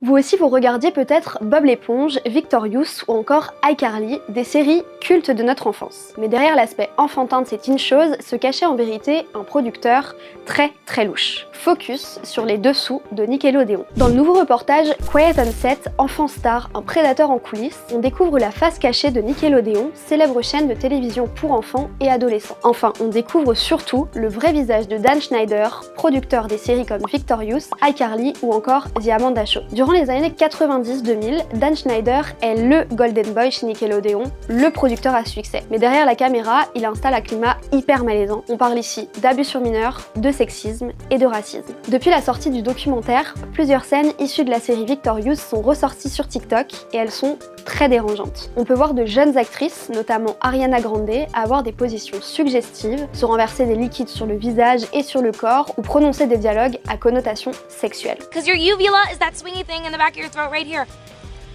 Vous aussi vous regardiez peut-être Bob l'éponge, Victorious ou encore iCarly, des séries cultes de notre enfance. Mais derrière l'aspect enfantin de ces teen shows se cachait en vérité un producteur très louche. Focus sur les dessous de Nickelodeon. Dans le nouveau reportage Quiet on Set, Enfant Star, un prédateur en coulisses, on découvre la face cachée de Nickelodeon, célèbre chaîne de télévision pour enfants et adolescents. Enfin, on découvre surtout le vrai visage de Dan Schneider, producteur des séries comme Victorious, iCarly ou encore The Amanda Show. Durant les années 90-2000, Dan Schneider est le Golden Boy chez Nickelodeon, le producteur à succès. Mais derrière la caméra, il installe un climat hyper malaisant. On parle ici d'abus sur mineurs, de sexisme et de racisme. Depuis la sortie du documentaire, plusieurs scènes issues de la série Victorious sont ressorties sur TikTok et elles sont très dérangeantes. On peut voir de jeunes actrices, notamment Ariana Grande, avoir des positions suggestives, se renverser des liquides sur le visage et sur le corps ou prononcer des dialogues à connotation sexuelle.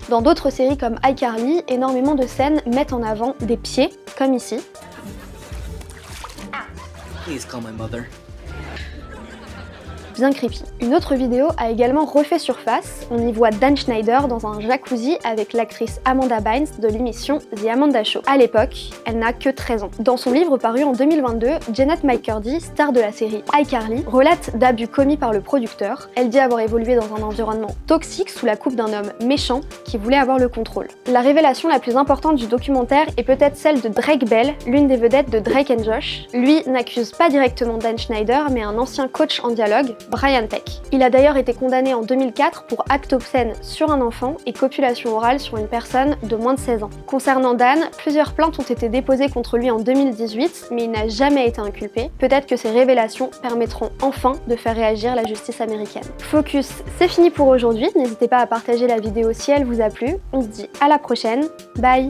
Dans d'autres séries comme iCarly, énormément de scènes mettent en avant des pieds, comme ici. Please call my mother. Bien creepy. Une autre vidéo a également refait surface, on y voit Dan Schneider dans un jacuzzi avec l'actrice Amanda Bynes de l'émission The Amanda Show. À l'époque, elle n'a que 13 ans. Dans son livre paru en 2022, Janet McCurdy, star de la série iCarly, relate d'abus commis par le producteur. Elle dit avoir évolué dans un environnement toxique sous la coupe d'un homme méchant qui voulait avoir le contrôle. La révélation la plus importante du documentaire est peut-être celle de Drake Bell, l'une des vedettes de Drake and Josh. Lui n'accuse pas directement Dan Schneider, mais un ancien coach en dialogue, Brian Peck. Il a d'ailleurs été condamné en 2004 pour acte obscène sur un enfant et copulation orale sur une personne de moins de 16 ans. Concernant Dan, plusieurs plaintes ont été déposées contre lui en 2018, mais il n'a jamais été inculpé. Peut-être que ces révélations permettront enfin de faire réagir la justice américaine. Focus, c'est fini pour aujourd'hui. N'hésitez pas à partager la vidéo si elle vous a plu. On se dit à la prochaine. Bye!